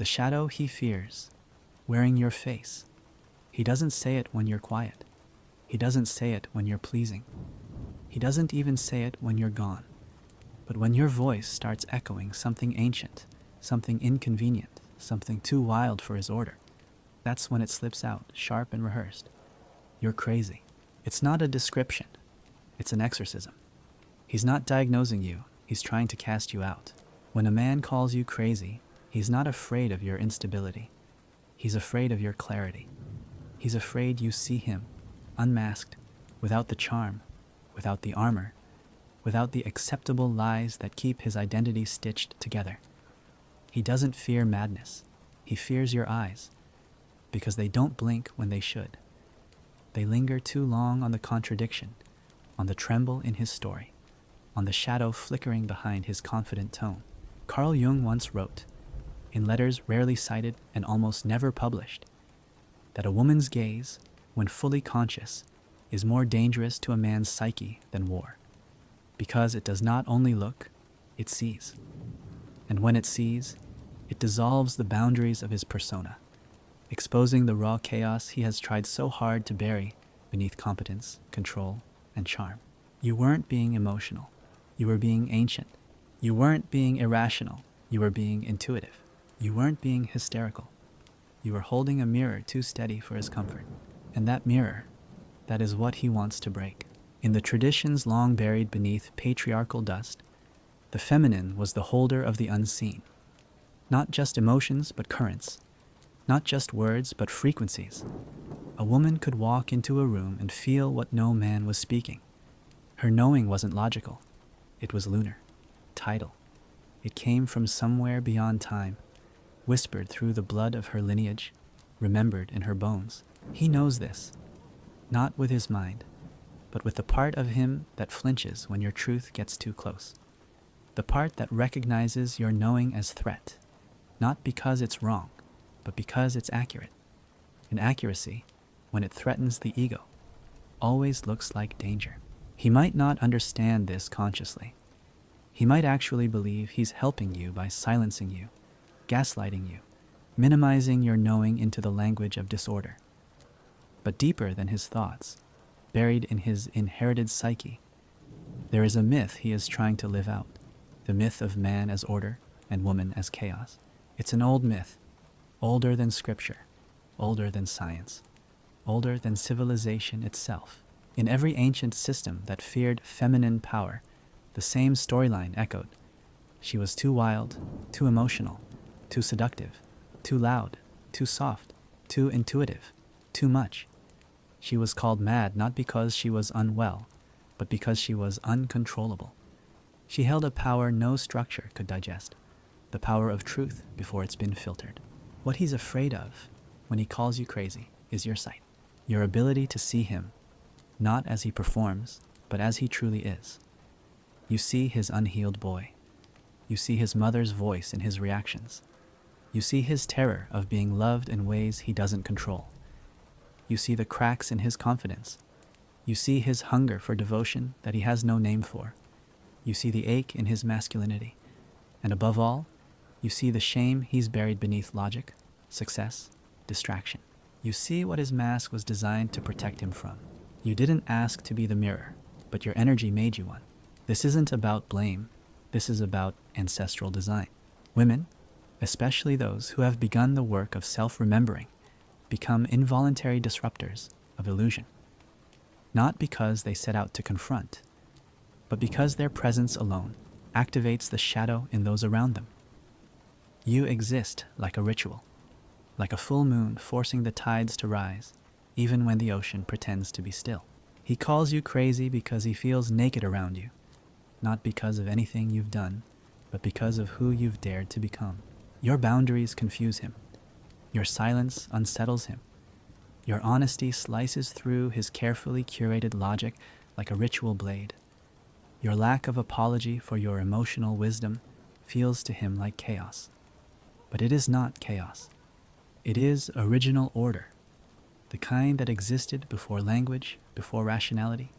The shadow he fears, wearing your face. He doesn't say it when you're quiet. He doesn't say it when you're pleasing. He doesn't even say it when you're gone. But when your voice starts echoing something ancient, something inconvenient, something too wild for his order, that's when it slips out, sharp and rehearsed. You're crazy. It's not a description. It's an exorcism. He's not diagnosing you. He's trying to cast you out. When a man calls you crazy, he's not afraid of your instability. He's afraid of your clarity. He's afraid you see him, unmasked, without the charm, without the armor, without the acceptable lies that keep his identity stitched together. He doesn't fear madness. He fears your eyes, because they don't blink when they should. They linger too long on the contradiction, on the tremble in his story, on the shadow flickering behind his confident tone. Carl Jung once wrote, in letters rarely cited and almost never published, that a woman's gaze, when fully conscious, is more dangerous to a man's psyche than war, because it does not only look, it sees. And when it sees, it dissolves the boundaries of his persona, exposing the raw chaos he has tried so hard to bury beneath competence, control, and charm. You weren't being emotional. You were being ancient. You weren't being irrational. You were being intuitive. You weren't being hysterical. You were holding a mirror too steady for his comfort. And that mirror, that is what he wants to break. In the traditions long buried beneath patriarchal dust, the feminine was the holder of the unseen. Not just emotions, but currents. Not just words, but frequencies. A woman could walk into a room and feel what no man was speaking. Her knowing wasn't logical. It was lunar, tidal. It came from somewhere beyond time, whispered through the blood of her lineage, remembered in her bones. He knows this, not with his mind, but with the part of him that flinches when your truth gets too close. The part that recognizes your knowing as threat, not because it's wrong, but because it's accurate. And accuracy, when it threatens the ego, always looks like danger. He might not understand this consciously. He might actually believe he's helping you by silencing you, gaslighting you, minimizing your knowing into the language of disorder. But deeper than his thoughts, buried in his inherited psyche, there is a myth he is trying to live out, the myth of man as order and woman as chaos. It's an old myth, older than scripture, older than science, older than civilization itself. In every ancient system that feared feminine power, the same storyline echoed. She was too wild, too emotional, too seductive, too loud, too soft, too intuitive, too much. She was called mad not because she was unwell, but because she was uncontrollable. She held a power no structure could digest, the power of truth before it's been filtered. What he's afraid of when he calls you crazy is your sight, your ability to see him, not as he performs, but as he truly is. You see his unhealed boy. You see his mother's voice in his reactions. You see his terror of being loved in ways he doesn't control. You see the cracks in his confidence. You see his hunger for devotion that he has no name for. You see the ache in his masculinity. And above all, you see the shame he's buried beneath logic, success, distraction. You see what his mask was designed to protect him from. You didn't ask to be the mirror, but your energy made you one. This isn't about blame. This is about ancestral design. Women, especially those who have begun the work of self-remembering, become involuntary disruptors of illusion. Not because they set out to confront, but because their presence alone activates the shadow in those around them. You exist like a ritual, like a full moon forcing the tides to rise, even when the ocean pretends to be still. He calls you crazy because he feels naked around you, not because of anything you've done, but because of who you've dared to become. Your boundaries confuse him. Your silence unsettles him. Your honesty slices through his carefully curated logic like a ritual blade. Your lack of apology for your emotional wisdom feels to him like chaos. But it is not chaos. It is original order, the kind that existed before language, before rationality,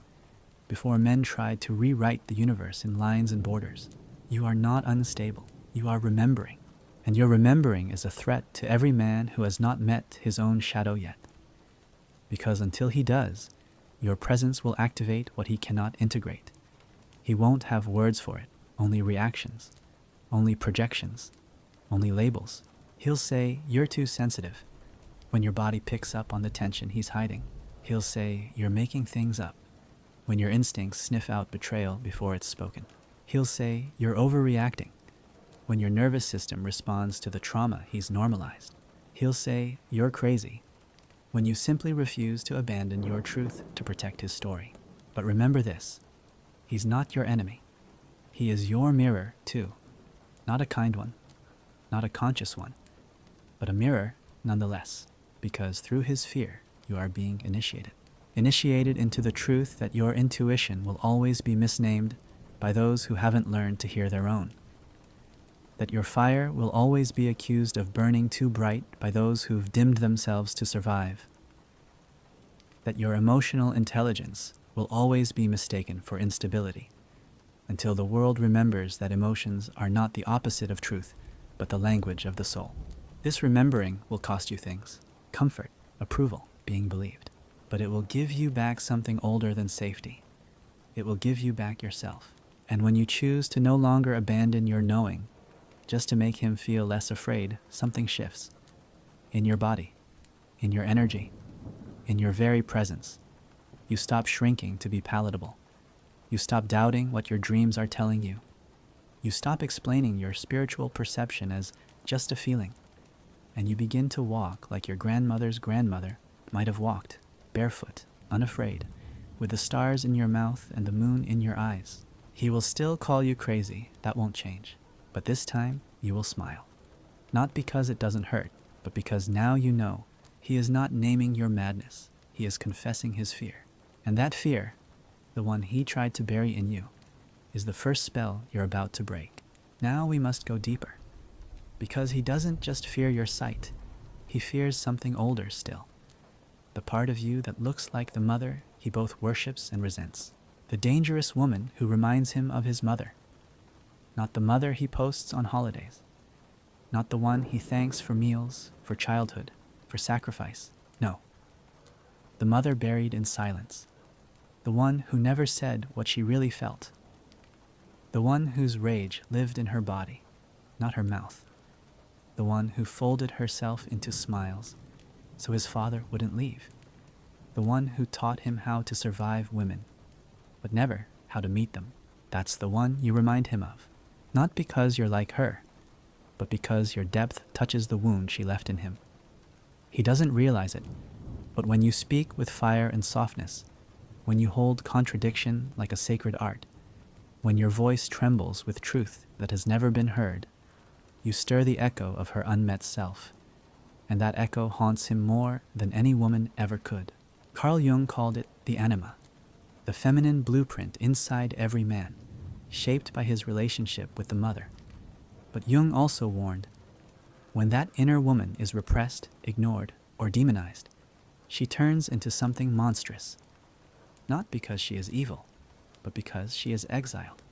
before men tried to rewrite the universe in lines and borders. You are not unstable. You are remembering. And your remembering is a threat to every man who has not met his own shadow yet. Because until he does, your presence will activate what he cannot integrate. He won't have words for it, only reactions, only projections, only labels. He'll say, "You're too sensitive," when your body picks up on the tension he's hiding. He'll say, "You're making things up," when your instincts sniff out betrayal before it's spoken. He'll say, "You're overreacting," when your nervous system responds to the trauma he's normalized. He'll say, "You're crazy," when you simply refuse to abandon your truth to protect his story. But remember this, he's not your enemy. He is your mirror too. Not a kind one, not a conscious one, but a mirror nonetheless, because through his fear, you are being initiated. Initiated into the truth that your intuition will always be misnamed by those who haven't learned to hear their own. That your fire will always be accused of burning too bright by those who've dimmed themselves to survive. That your emotional intelligence will always be mistaken for instability, until the world remembers that emotions are not the opposite of truth, but the language of the soul. This remembering will cost you things: comfort, approval, being believed. But it will give you back something older than safety. It will give you back yourself. And when you choose to no longer abandon your knowing, just to make him feel less afraid, something shifts. In your body, in your energy, in your very presence. You stop shrinking to be palatable. You stop doubting what your dreams are telling you. You stop explaining your spiritual perception as just a feeling. And you begin to walk like your grandmother's grandmother might have walked, barefoot, unafraid, with the stars in your mouth and the moon in your eyes. He will still call you crazy, that won't change. But this time, you will smile. Not because it doesn't hurt, but because now you know he is not naming your madness. He is confessing his fear. And that fear, the one he tried to bury in you, is the first spell you're about to break. Now we must go deeper. Because he doesn't just fear your sight, he fears something older still. The part of you that looks like the mother he both worships and resents. The dangerous woman who reminds him of his mother. Not the mother he posts on holidays. Not the one he thanks for meals, for childhood, for sacrifice. No. The mother buried in silence. The one who never said what she really felt. The one whose rage lived in her body, not her mouth. The one who folded herself into smiles so his father wouldn't leave. The one who taught him how to survive women, but never how to meet them. That's the one you remind him of. Not because you're like her, but because your depth touches the wound she left in him. He doesn't realize it, but when you speak with fire and softness, when you hold contradiction like a sacred art, when your voice trembles with truth that has never been heard, you stir the echo of her unmet self, and that echo haunts him more than any woman ever could. Carl Jung called it the anima, the feminine blueprint inside every man, shaped by his relationship with the mother. But Jung also warned, when that inner woman is repressed, ignored, or demonized, she turns into something monstrous, not because she is evil, but because she is exiled.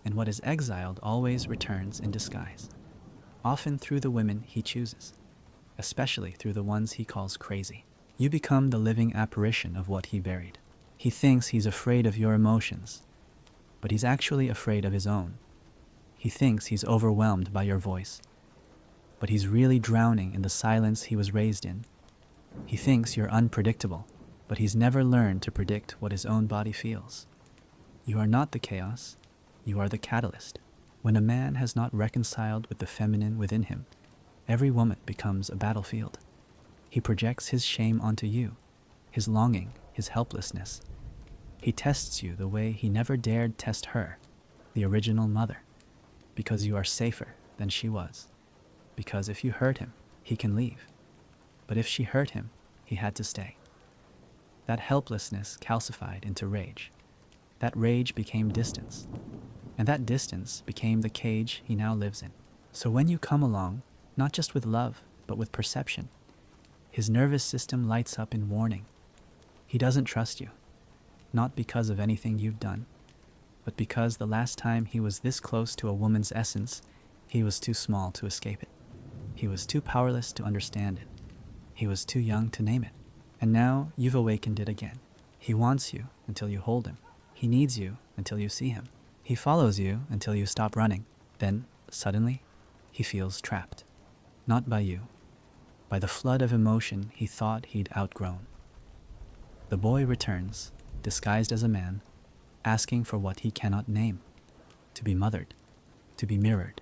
And what is exiled always returns in disguise, often through the women he chooses, especially through the ones he calls crazy. You become the living apparition of what he buried. He thinks he's afraid of your emotions, but he's actually afraid of his own. He thinks he's overwhelmed by your voice, but he's really drowning in the silence he was raised in. He thinks you're unpredictable, but he's never learned to predict what his own body feels. You are not the chaos, you are the catalyst. When a man has not reconciled with the feminine within him, every woman becomes a battlefield. He projects his shame onto you, his longing, his helplessness. He tests you the way he never dared test her, the original mother, because you are safer than she was. Because if you hurt him, he can leave. But if she hurt him, he had to stay. That helplessness calcified into rage. That rage became distance. And that distance became the cage he now lives in. So when you come along, not just with love, but with perception, his nervous system lights up in warning. He doesn't trust you, not because of anything you've done, but because the last time he was this close to a woman's essence, He was too small to escape it. He was too powerless to understand it. He was too young to name it. And now you've awakened it again. He wants you until you hold him. He needs you until you see him. He follows you until you stop running. Then, suddenly, he feels trapped. Not by you, by the flood of emotion he thought he'd outgrown. The boy returns, disguised as a man, asking for what he cannot name. To be mothered, to be mirrored,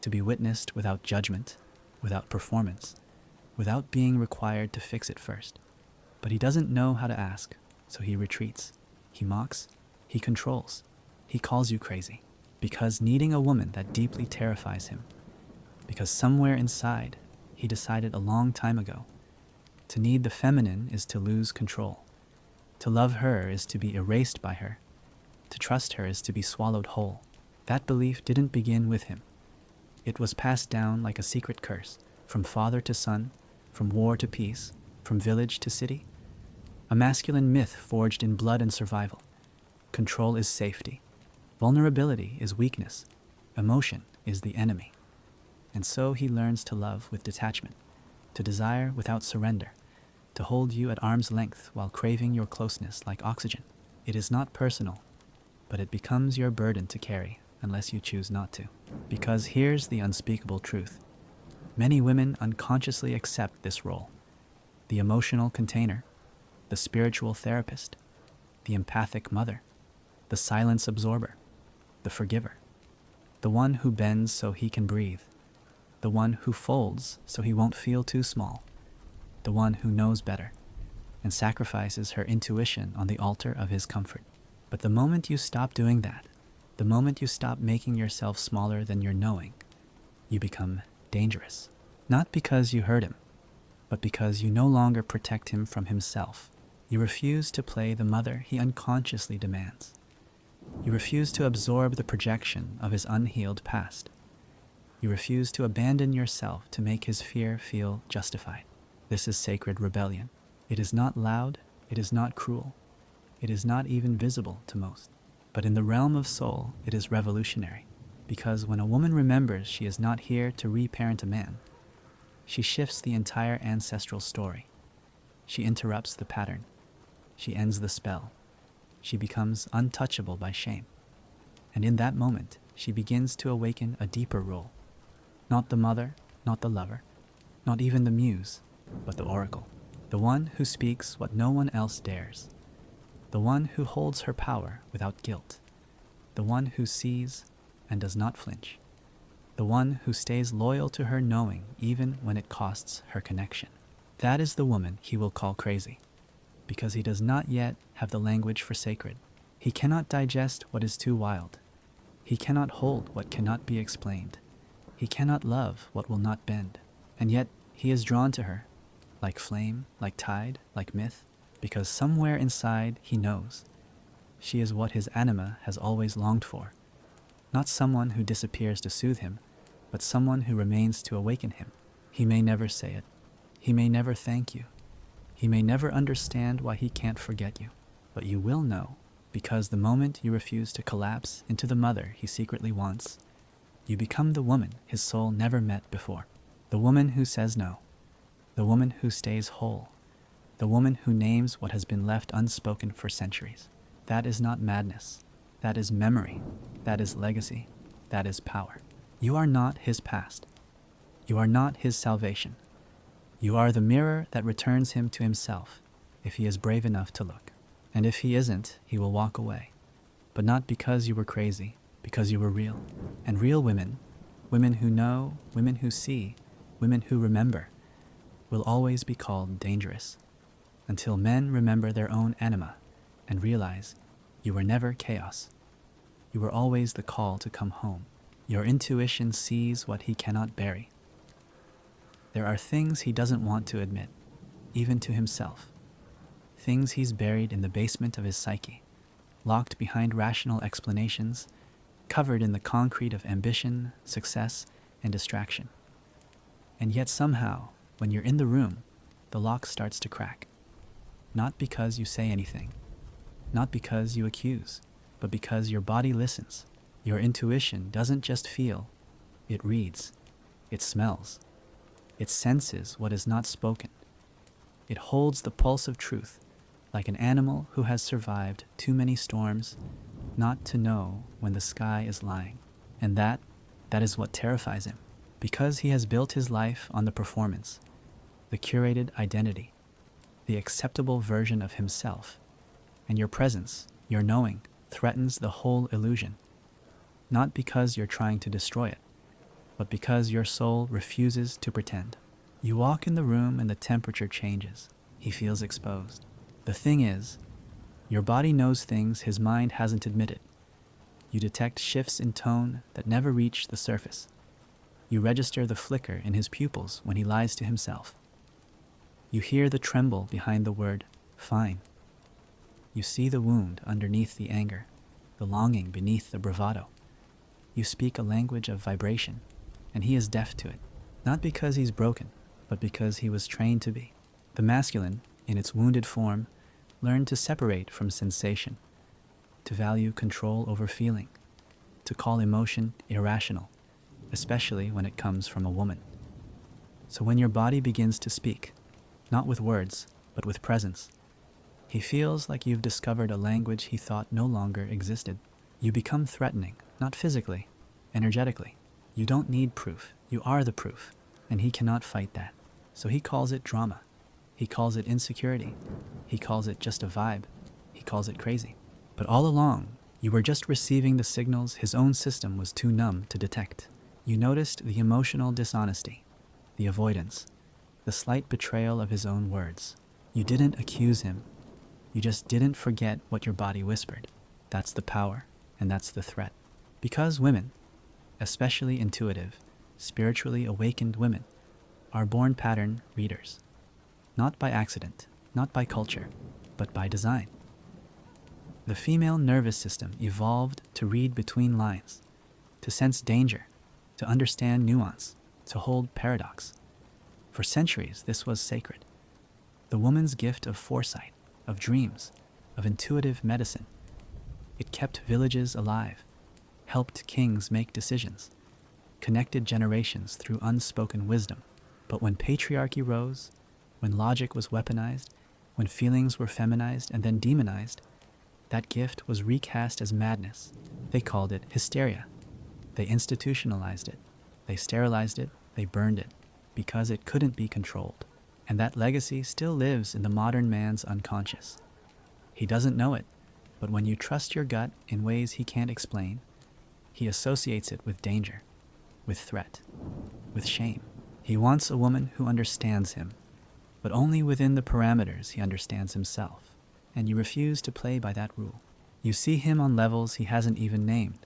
to be witnessed without judgment, without performance, without being required to fix it first. But he doesn't know how to ask, so he retreats. He mocks, he controls, he calls you crazy, because needing a woman that deeply terrifies him, because somewhere inside he decided a long time ago, to need the feminine is to lose control. To love her is to be erased by her. To trust her is to be swallowed whole. That belief didn't begin with him. It was passed down like a secret curse, from father to son, from war to peace, from village to city. A masculine myth forged in blood and survival. Control is safety. Vulnerability is weakness. Emotion is the enemy. And so he learns to love with detachment, to desire without surrender, to hold you at arm's length while craving your closeness like oxygen. It is not personal, but it becomes your burden to carry unless you choose not to. Because here's the unspeakable truth. Many women unconsciously accept this role. The emotional container, the spiritual therapist, the empathic mother, the silence absorber, the forgiver, the one who bends so he can breathe, the one who folds so he won't feel too small, the one who knows better and sacrifices her intuition on the altar of his comfort. But the moment you stop doing that, the moment you stop making yourself smaller than your knowing, you become dangerous. Not because you hurt him, but because you no longer protect him from himself. You refuse to play the mother he unconsciously demands. You refuse to absorb the projection of his unhealed past. You refuse to abandon yourself to make his fear feel justified. This is sacred rebellion. It is not loud, it is not cruel, it is not even visible to most. But in the realm of soul, it is revolutionary. Because when a woman remembers she is not here to reparent a man, she shifts the entire ancestral story. She interrupts the pattern. She ends the spell. She becomes untouchable by shame. And in that moment, she begins to awaken a deeper role. Not the mother, not the lover, not even the muse, but the oracle. The one who speaks what no one else dares. The one who holds her power without guilt. The one who sees and does not flinch. The one who stays loyal to her knowing even when it costs her connection. That is the woman he will call crazy, because he does not yet have the language for sacred. He cannot digest what is too wild. He cannot hold what cannot be explained. He cannot love what will not bend. And yet he is drawn to her, like flame, like tide, like myth, because somewhere inside he knows she is what his anima has always longed for. Not someone who disappears to soothe him, but someone who remains to awaken him. He may never say it. He may never thank you. He may never understand why he can't forget you. But you will know, because the moment you refuse to collapse into the mother he secretly wants, you become the woman his soul never met before. The woman who says no. The woman who stays whole. The woman who names what has been left unspoken for centuries. That is not madness. That is memory. That is legacy. That is power. You are not his past. You are not his salvation. You are the mirror that returns him to himself, if he is brave enough to look. And if he isn't, he will walk away. But not because you were crazy, because you were real. And real women, women who know, women who see, women who remember, will always be called dangerous, until men remember their own anima and realize you were never chaos. You were always the call to come home. Your intuition sees what he cannot bury. There are things he doesn't want to admit, even to himself. Things he's buried in the basement of his psyche, locked behind rational explanations, covered in the concrete of ambition, success, and distraction. And yet somehow, when you're in the room, the lock starts to crack. Not because you say anything, not because you accuse, but because your body listens. Your intuition doesn't just feel, It reads. It smells. It senses what is not spoken. It holds the pulse of truth, like an animal who has survived too many storms not to know when the sky is lying. And that is what terrifies him, because he has built his life on the performance, the curated identity, the acceptable version of himself. And your presence, your knowing, threatens the whole illusion, not because you're trying to destroy it, but because your soul refuses to pretend. You walk in the room and the temperature changes. He feels exposed. The thing is, your body knows things his mind hasn't admitted. You detect shifts in tone that never reach the surface. You register the flicker in his pupils when he lies to himself. You hear the tremble behind the word, fine. You see the wound underneath the anger, the longing beneath the bravado. You speak a language of vibration, and he is deaf to it, not because he's broken, but because he was trained to be. The masculine, in its wounded form, learned to separate from sensation, to value control over feeling, to call emotion irrational, especially when it comes from a woman. So when your body begins to speak, not with words, but with presence, he feels like you've discovered a language he thought no longer existed. You become threatening, not physically, energetically. You don't need proof. You are the proof, and he cannot fight that. So he calls it drama. He calls it insecurity. He calls it just a vibe. He calls it crazy. But all along, you were just receiving the signals his own system was too numb to detect. You noticed the emotional dishonesty, the avoidance, the slight betrayal of his own words. You didn't accuse him. You just didn't forget what your body whispered. That's the power, and that's the threat. Because women, especially intuitive, spiritually awakened women, are born pattern readers. Not by accident, not by culture, but by design. The female nervous system evolved to read between lines, to sense danger, to understand nuance, to hold paradox. For centuries, this was sacred. The woman's gift of foresight, of dreams, of intuitive medicine. It kept villages alive, helped kings make decisions, connected generations through unspoken wisdom. But when patriarchy rose, when logic was weaponized, when feelings were feminized and then demonized, that gift was recast as madness. They called it hysteria. They institutionalized it. They sterilized it. They burned it, because it couldn't be controlled. And that legacy still lives in the modern man's unconscious. He doesn't know it, but when you trust your gut in ways he can't explain, he associates it with danger, with threat, with shame. He wants a woman who understands him, but only within the parameters he understands himself. And you refuse to play by that rule. You see him on levels he hasn't even named.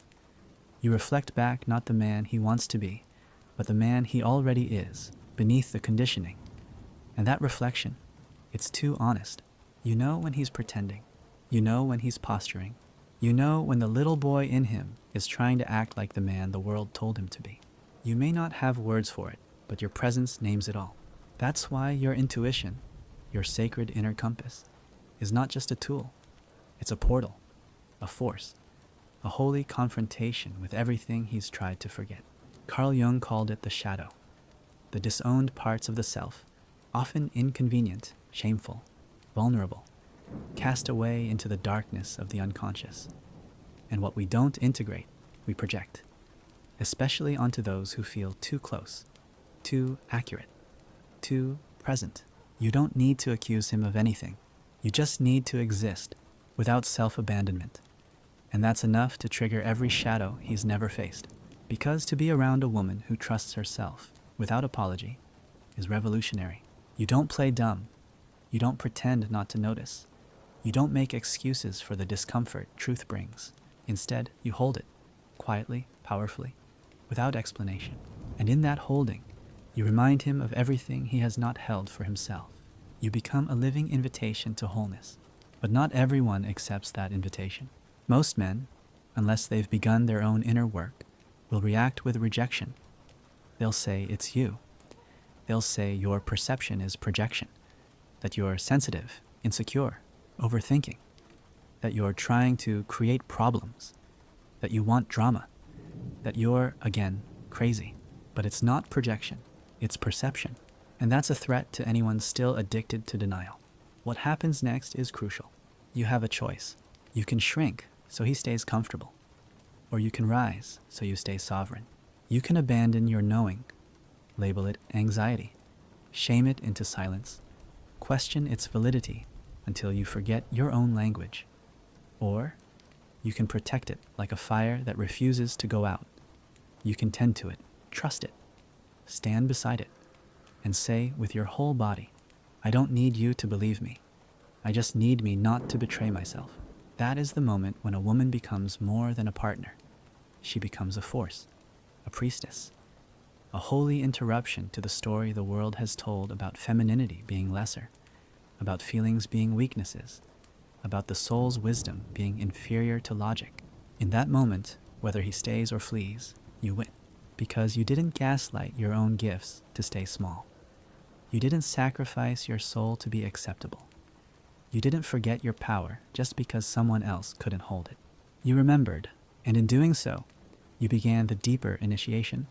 You reflect back not the man he wants to be, but the man he already is, beneath the conditioning. And that reflection, it's too honest. You know when he's pretending. You know when he's posturing. You know when the little boy in him is trying to act like the man the world told him to be. You may not have words for it, but your presence names it all. That's why your intuition, your sacred inner compass, is not just a tool. It's a portal, a force, a holy confrontation with everything he's tried to forget. Carl Jung called it the shadow, the disowned parts of the self, often inconvenient, shameful, vulnerable, cast away into the darkness of the unconscious. And what we don't integrate, we project, especially onto those who feel too close, too accurate, too present. You don't need to accuse him of anything. You just need to exist without self-abandonment. And that's enough to trigger every shadow he's never faced. Because to be around a woman who trusts herself without apology is revolutionary. You don't play dumb. You don't pretend not to notice. You don't make excuses for the discomfort truth brings. Instead, you hold it, quietly, powerfully, without explanation. And in that holding, you remind him of everything he has not held for himself. You become a living invitation to wholeness. But not everyone accepts that invitation. Most men, unless they've begun their own inner work, will react with rejection. They'll say it's you. They'll say your perception is projection, that you're sensitive, insecure, overthinking, that you're trying to create problems, that you want drama, that you're, again, crazy. But it's not projection, it's perception. And that's a threat to anyone still addicted to denial. What happens next is crucial. You have a choice. You can shrink so he stays comfortable, or you can rise so you stay sovereign. You can abandon your knowing, label it anxiety, shame it into silence, question its validity until you forget your own language. Or you can protect it like a fire that refuses to go out. You can tend to it, trust it, stand beside it, and say with your whole body, I don't need you to believe me. I just need me not to betray myself. That is the moment when a woman becomes more than a partner. She becomes a force, a priestess, a holy interruption to the story the world has told about femininity being lesser, about feelings being weaknesses, about the soul's wisdom being inferior to logic. In that moment, whether he stays or flees, you win, because you didn't gaslight your own gifts to stay small. You didn't sacrifice your soul to be acceptable. You didn't forget your power just because someone else couldn't hold it. You remembered, and in doing so, you began the deeper initiation,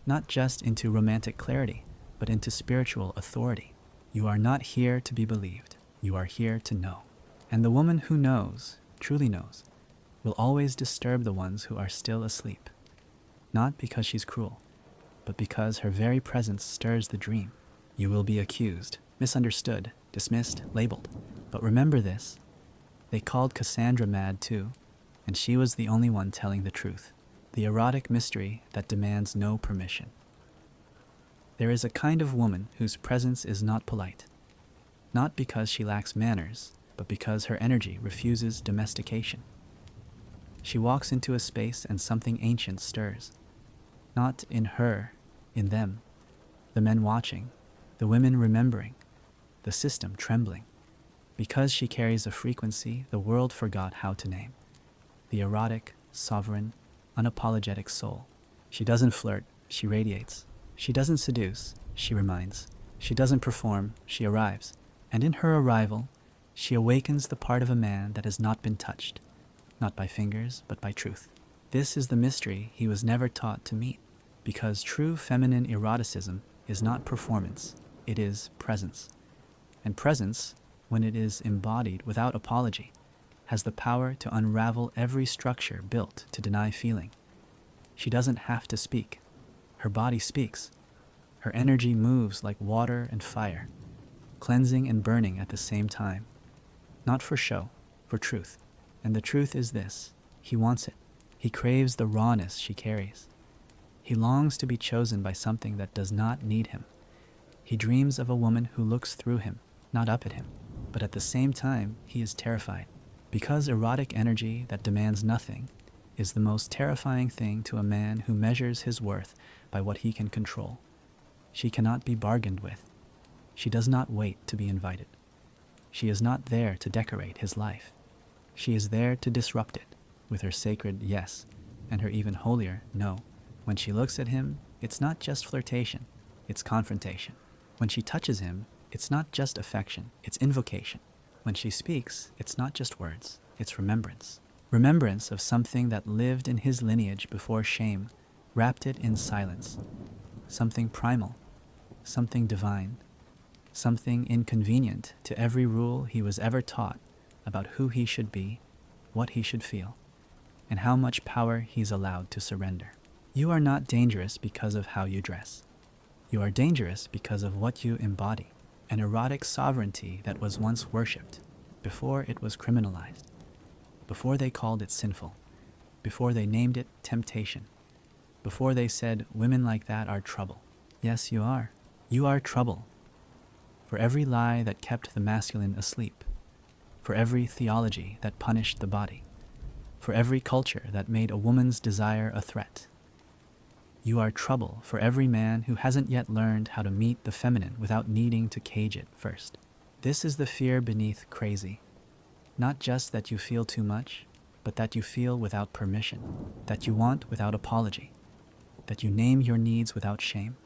not just into romantic clarity, but into spiritual authority. You are not here to be believed. You are here to know. And the woman who knows, truly knows, will always disturb the ones who are still asleep. Not because she's cruel, but because her very presence stirs the dream. You will be accused, misunderstood, dismissed, labeled. But remember this, they called Cassandra mad too, and she was the only one telling the truth. The erotic mystery that demands no permission. There is a kind of woman whose presence is not polite, not because she lacks manners, but because her energy refuses domestication. She walks into a space and something ancient stirs, not in her, in them, the men watching, the women remembering, the system trembling. Because she carries a frequency the world forgot how to name, the erotic, sovereign, unapologetic soul. She doesn't flirt, she radiates. She doesn't seduce, she reminds. She doesn't perform, she arrives. And in her arrival, she awakens the part of a man that has not been touched, not by fingers, but by truth. This is the mystery he was never taught to meet, because true feminine eroticism is not performance, it is presence. And presence, when it is embodied without apology, has the power to unravel every structure built to deny feeling. She doesn't have to speak. Her body speaks. Her energy moves like water and fire, cleansing and burning at the same time. Not for show, for truth. And the truth is this: he wants it. He craves the rawness she carries. He longs to be chosen by something that does not need him. He dreams of a woman who looks through him, not up at him. But at the same time, he is terrified. Because erotic energy that demands nothing is the most terrifying thing to a man who measures his worth by what he can control. She cannot be bargained with. She does not wait to be invited. She is not there to decorate his life. She is there to disrupt it with her sacred yes and her even holier no. When she looks at him, it's not just flirtation, it's confrontation. When she touches him, it's not just affection, it's invocation. When she speaks, it's not just words, it's remembrance. Remembrance of something that lived in his lineage before shame wrapped it in silence. Something primal, something divine, something inconvenient to every rule he was ever taught about who he should be, what he should feel, and how much power he's allowed to surrender. You are not dangerous because of how you dress. You are dangerous because of what you embody. An erotic sovereignty that was once worshipped, before it was criminalized, before they called it sinful, before they named it temptation, before they said women like that are trouble. Yes, you are. You are trouble. For every lie that kept the masculine asleep, for every theology that punished the body, for every culture that made a woman's desire a threat. You are trouble for every man who hasn't yet learned how to meet the feminine without needing to cage it first. This is the fear beneath crazy. Not just that you feel too much, but that you feel without permission, that you want without apology, that you name your needs without shame,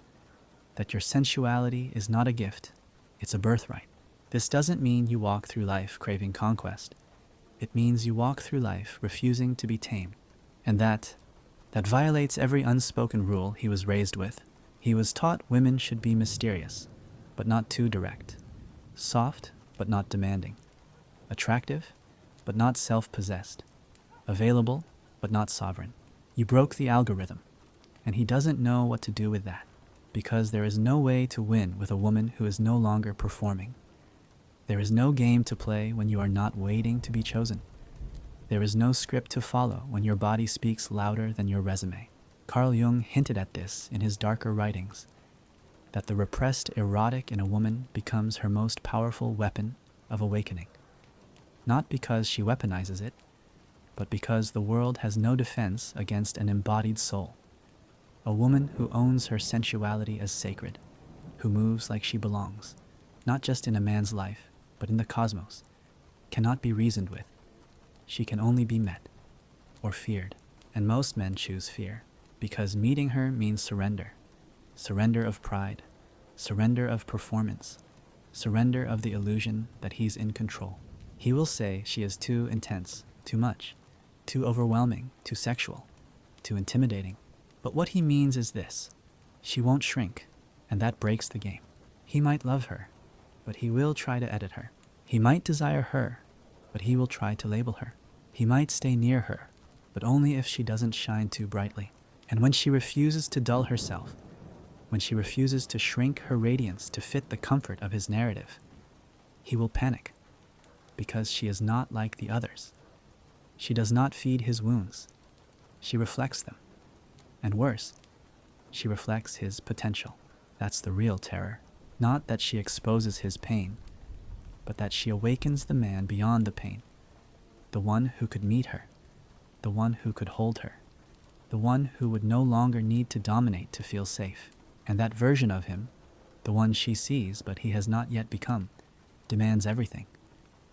that your sensuality is not a gift, it's a birthright. This doesn't mean you walk through life craving conquest. It means you walk through life refusing to be tamed, and that, that violates every unspoken rule he was raised with. He was taught women should be mysterious, but not too direct, soft, but not demanding, attractive, but not self-possessed, available, but not sovereign. You broke the algorithm, and he doesn't know what to do with that, because there is no way to win with a woman who is no longer performing. There is no game to play when you are not waiting to be chosen. There is no script to follow when your body speaks louder than your resume. Carl Jung hinted at this in his darker writings, that the repressed erotic in a woman becomes her most powerful weapon of awakening. Not because she weaponizes it, but because the world has no defense against an embodied soul. A woman who owns her sensuality as sacred, who moves like she belongs, not just in a man's life, but in the cosmos, cannot be reasoned with. She can only be met, or feared. And most men choose fear, because meeting her means surrender. Surrender of pride, surrender of performance, surrender of the illusion that he's in control. He will say she is too intense, too much, too overwhelming, too sexual, too intimidating. But what he means is this: she won't shrink, and that breaks the game. He might love her, but he will try to edit her. He might desire her, but he will try to label her. He might stay near her, but only if she doesn't shine too brightly. And when she refuses to dull herself, when she refuses to shrink her radiance to fit the comfort of his narrative, he will panic, because she is not like the others. She does not feed his wounds. She reflects them. And worse, she reflects his potential. That's the real terror. Not that she exposes his pain, but that she awakens the man beyond the pain, the one who could meet her, the one who could hold her, the one who would no longer need to dominate to feel safe. And that version of him, the one she sees but he has not yet become, demands everything: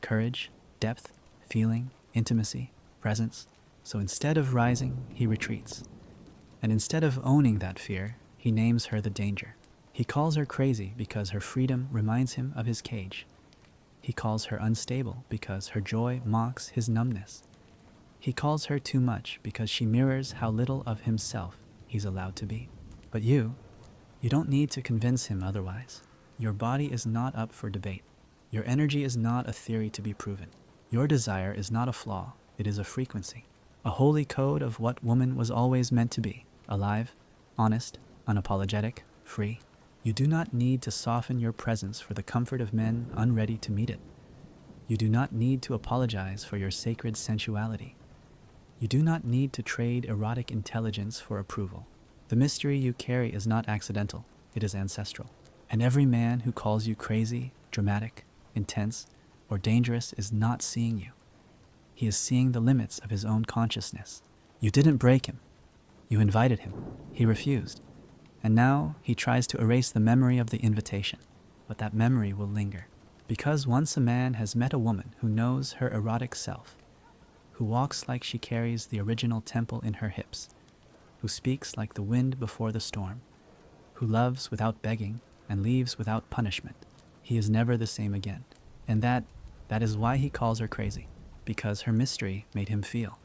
courage, depth, feeling, intimacy, presence. So instead of rising, he retreats. And instead of owning that fear, he names her the danger. He calls her crazy because her freedom reminds him of his cage. He calls her unstable because her joy mocks his numbness. He calls her too much because she mirrors how little of himself he's allowed to be. But you don't need to convince him otherwise. Your body is not up for debate. Your energy is not a theory to be proven. Your desire is not a flaw, it is a frequency. A holy code of what woman was always meant to be: alive, honest, unapologetic, free. You do not need to soften your presence for the comfort of men unready to meet it. You do not need to apologize for your sacred sensuality. You do not need to trade erotic intelligence for approval. The mystery you carry is not accidental, it is ancestral. And every man who calls you crazy, dramatic, intense, or dangerous is not seeing you. He is seeing the limits of his own consciousness. You didn't break him. You invited him. He refused. And now he tries to erase the memory of the invitation. But that memory will linger. Because once a man has met a woman who knows her erotic self, who walks like she carries the original temple in her hips, who speaks like the wind before the storm, who loves without begging and leaves without punishment, he is never the same again. And that is why he calls her crazy, because her mystery made him feel.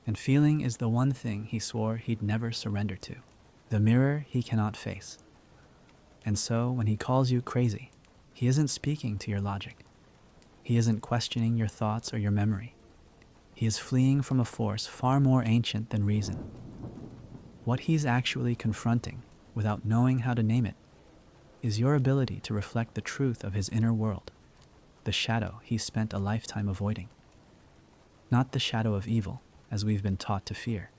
And feeling is the one thing he swore he'd never surrender to, the mirror he cannot face. And so when he calls you crazy, he isn't speaking to your logic. He isn't questioning your thoughts or your memory. He is fleeing from a force far more ancient than reason. What he's actually confronting, without knowing how to name it, is your ability to reflect the truth of his inner world, the shadow he spent a lifetime avoiding. Not the shadow of evil, as we've been taught to fear,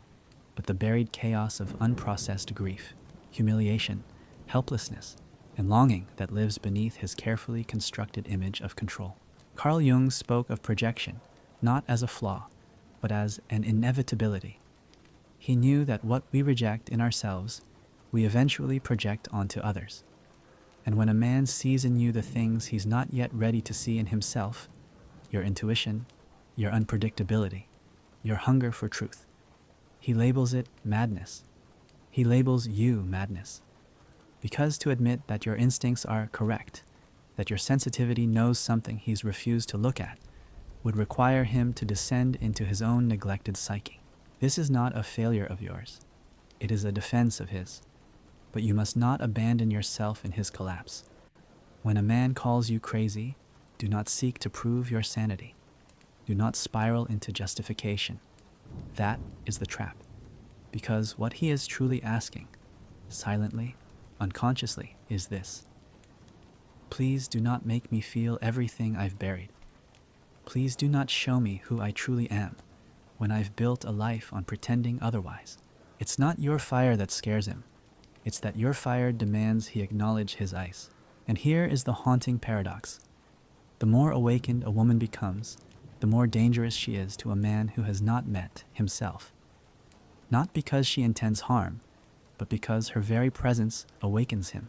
but the buried chaos of unprocessed grief, humiliation, helplessness, and longing that lives beneath his carefully constructed image of control. Carl Jung spoke of projection not as a flaw, but as an inevitability. He knew that what we reject in ourselves, we eventually project onto others. And when a man sees in you the things he's not yet ready to see in himself, your intuition, your unpredictability, your hunger for truth, he labels it madness. He labels you madness. Because to admit that your instincts are correct, that your sensitivity knows something he's refused to look at, would require him to descend into his own neglected psyche. This is not a failure of yours. It is a defense of his. But you must not abandon yourself in his collapse. When a man calls you crazy, do not seek to prove your sanity. Do not spiral into justification. That is the trap. Because what he is truly asking, silently, unconsciously, is this: please do not make me feel everything I've buried. Please do not show me who I truly am when I've built a life on pretending otherwise. It's not your fire that scares him. It's that your fire demands he acknowledge his ice. And here is the haunting paradox. The more awakened a woman becomes, the more dangerous she is to a man who has not met himself. Not because she intends harm, but because her very presence awakens him.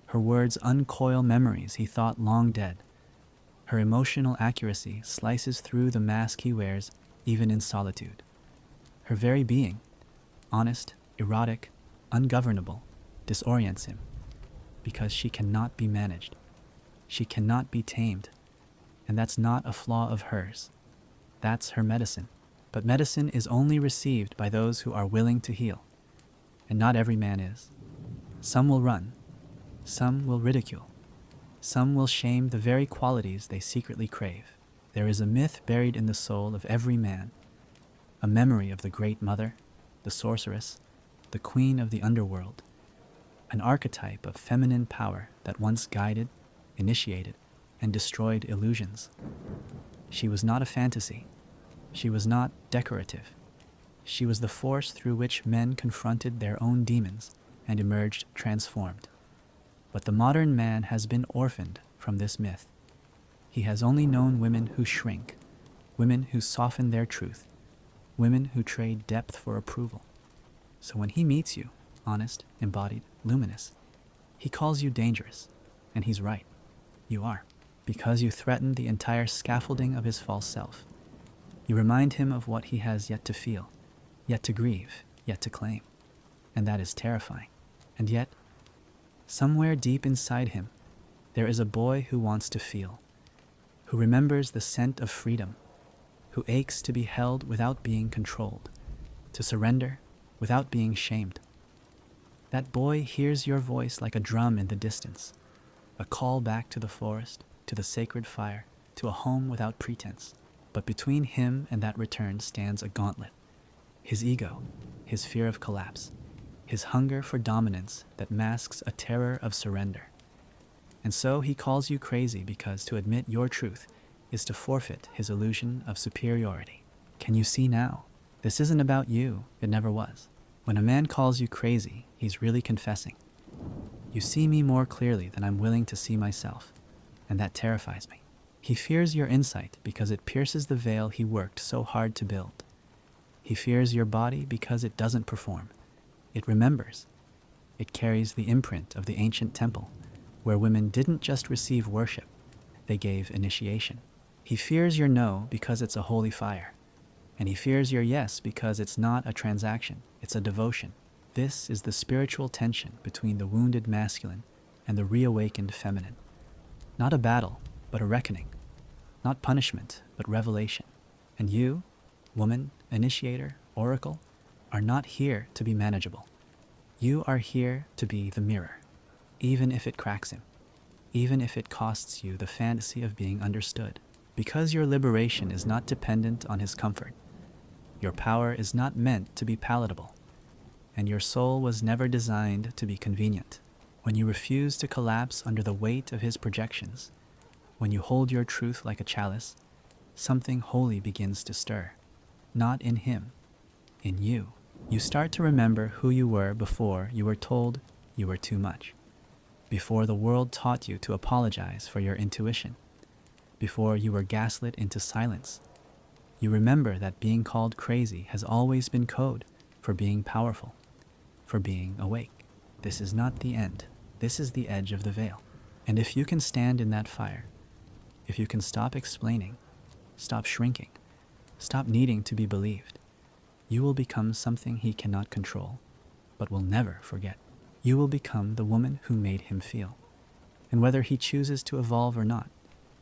Her words uncoil memories he thought long dead. Her emotional accuracy slices through the mask he wears even in solitude. Her very being, honest, erotic, ungovernable, disorients him, because she cannot be managed. She cannot be tamed. And that's not a flaw of hers. That's her medicine. But medicine is only received by those who are willing to heal. And not every man is. Some will run. Some will ridicule. Some will shame the very qualities they secretly crave. There is a myth buried in the soul of every man, a memory of the great mother, the sorceress, the queen of the underworld, an archetype of feminine power that once guided, initiated, and destroyed illusions. She was not a fantasy. She was not decorative. She was the force through which men confronted their own demons and emerged transformed. But the modern man has been orphaned from this myth. He has only known women who shrink, women who soften their truth, women who trade depth for approval. So when he meets you, honest, embodied, luminous, he calls you dangerous, and he's right. You are, because you threaten the entire scaffolding of his false self. You remind him of what he has yet to feel, yet to grieve, yet to claim. And that is terrifying. And yet, somewhere deep inside him, there is a boy who wants to feel, who remembers the scent of freedom, who aches to be held without being controlled, to surrender without being shamed. That boy hears your voice like a drum in the distance, a call back to the forest, to the sacred fire, to a home without pretense. But between him and that return stands a gauntlet. His ego, his fear of collapse, his hunger for dominance that masks a terror of surrender. And so he calls you crazy because to admit your truth is to forfeit his illusion of superiority. Can you see now? This isn't about you. It never was. When a man calls you crazy, he's really confessing. You see me more clearly than I'm willing to see myself, and that terrifies me. He fears your insight because it pierces the veil he worked so hard to build. He fears your body because it doesn't perform. It remembers. It carries the imprint of the ancient temple, where women didn't just receive worship, they gave initiation. He fears your no because it's a holy fire, and he fears your yes because it's not a transaction, it's a devotion. This is the spiritual tension between the wounded masculine and the reawakened feminine. Not a battle, but a reckoning. Not punishment, but revelation. And you, woman, initiator, oracle, are not here to be manageable. You are here to be the mirror, even if it cracks him, even if it costs you the fantasy of being understood. Because your liberation is not dependent on his comfort. Your power is not meant to be palatable, and your soul was never designed to be convenient. When you refuse to collapse under the weight of his projections, when you hold your truth like a chalice, something holy begins to stir. Not in him, in you. You start to remember who you were before you were told you were too much, before the world taught you to apologize for your intuition, before you were gaslit into silence. You remember that being called crazy has always been code for being powerful, for being awake. This is not the end. This is the edge of the veil. And if you can stand in that fire, if you can stop explaining, stop shrinking, stop needing to be believed, you will become something he cannot control, but will never forget. You will become the woman who made him feel. And whether he chooses to evolve or not,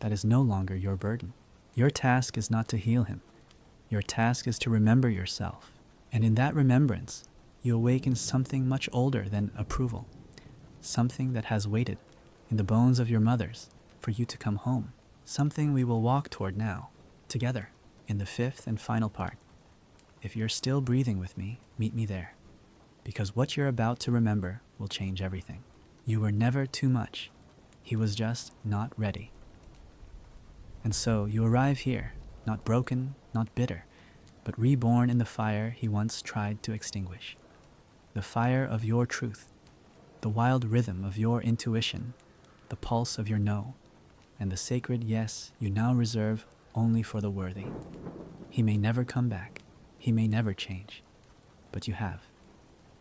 that is no longer your burden. Your task is not to heal him. Your task is to remember yourself, And in that remembrance, you awaken something much older than approval, something that has waited in the bones of your mothers for you to come home, something we will walk toward now, together, in the fifth and final part. If you're still breathing with me, meet me there, because what you're about to remember will change everything. You were never too much. He was just not ready. And so you arrive here, not broken, not bitter, but reborn in the fire he once tried to extinguish. The fire of your truth, the wild rhythm of your intuition, the pulse of your no, and the sacred yes you now reserve only for the worthy. He may never come back. He may never change. But you have.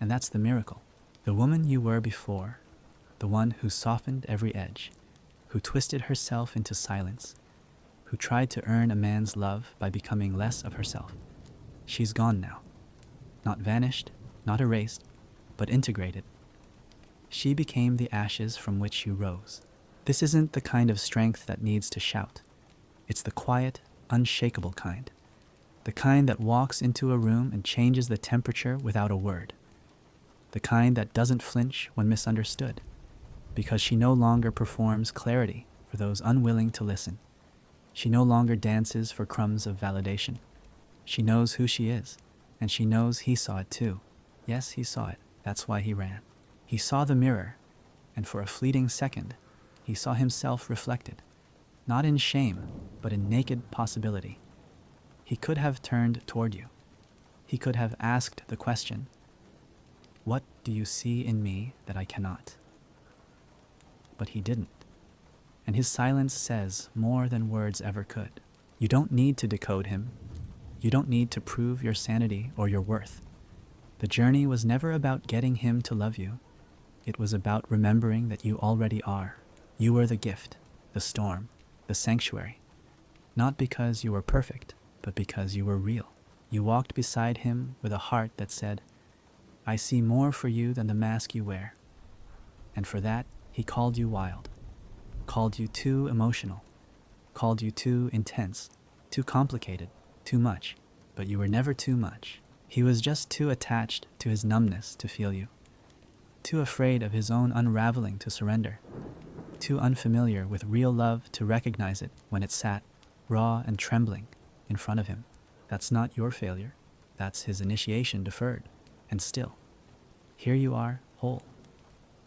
And that's the miracle. The woman you were before, the one who softened every edge, who twisted herself into silence, who tried to earn a man's love by becoming less of herself. She's gone now. Not vanished, not erased, but integrated. She became the ashes from which you rose. This isn't the kind of strength that needs to shout. It's the quiet, unshakable kind. The kind that walks into a room and changes the temperature without a word. The kind that doesn't flinch when misunderstood, because she no longer performs clarity for those unwilling to listen. She no longer dances for crumbs of validation. She knows who she is, and she knows he saw it too. Yes, he saw it. That's why he ran. He saw the mirror, and for a fleeting second, he saw himself reflected, not in shame, but in naked possibility. He could have turned toward you. He could have asked the question, "What do you see in me that I cannot?" But he didn't. And his silence says more than words ever could. You don't need to decode him. You don't need to prove your sanity or your worth. The journey was never about getting him to love you. It was about remembering that you already are. You were the gift, the storm, the sanctuary. Not because you were perfect, but because you were real. You walked beside him with a heart that said, "I see more for you than the mask you wear." And for that, he called you wild, called you too emotional, called you too intense, too complicated, too much. But you were never too much. He was just too attached to his numbness to feel you, too afraid of his own unraveling to surrender, too unfamiliar with real love to recognize it when it sat, raw and trembling, in front of him. That's not your failure. That's his initiation deferred. And still, here you are, whole.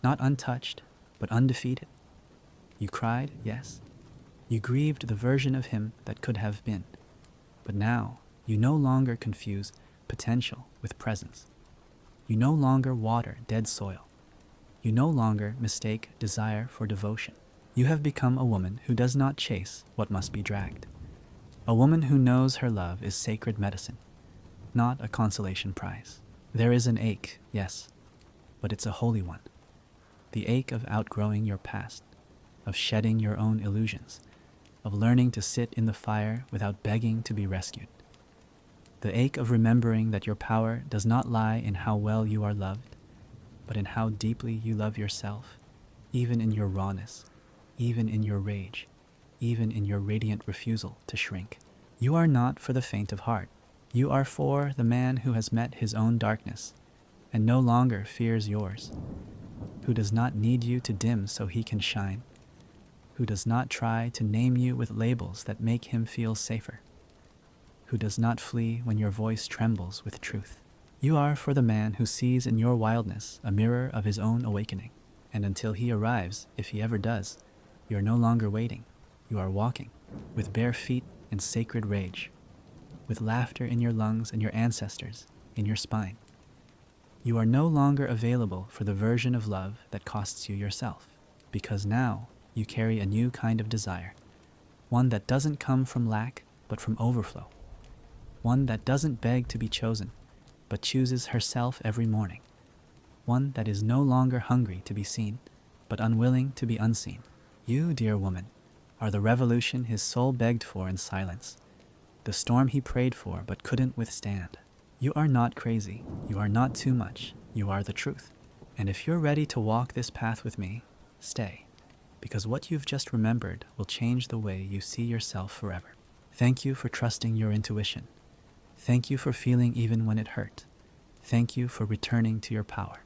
Not untouched, but undefeated. You cried, yes. You grieved the version of him that could have been. But now, you no longer confuse potential with presence. You no longer water dead soil. You no longer mistake desire for devotion. You have become a woman who does not chase what must be dragged. A woman who knows her love is sacred medicine, not a consolation prize. There is an ache, yes, but it's a holy one. The ache of outgrowing your past, of shedding your own illusions, of learning to sit in the fire without begging to be rescued. The ache of remembering that your power does not lie in how well you are loved, but in how deeply you love yourself, even in your rawness, even in your rage, even in your radiant refusal to shrink. You are not for the faint of heart. You are for the man who has met his own darkness and no longer fears yours, who does not need you to dim so he can shine, who does not try to name you with labels that make him feel safer, who does not flee when your voice trembles with truth. You are for the man who sees in your wildness a mirror of his own awakening, and until he arrives, if he ever does, you are no longer waiting. You are walking, with bare feet and sacred rage, with laughter in your lungs and your ancestors in your spine. You are no longer available for the version of love that costs you yourself, because now you carry a new kind of desire, one that doesn't come from lack, but from overflow, one that doesn't beg to be chosen, but chooses herself every morning, one that is no longer hungry to be seen, but unwilling to be unseen. You, dear woman, are the revolution his soul begged for in silence, the storm he prayed for but couldn't withstand. You are not crazy. You are not too much. You are the truth. And if you're ready to walk this path with me, stay, because what you've just remembered will change the way you see yourself forever. Thank you for trusting your intuition. Thank you for feeling even when it hurt. Thank you for returning to your power.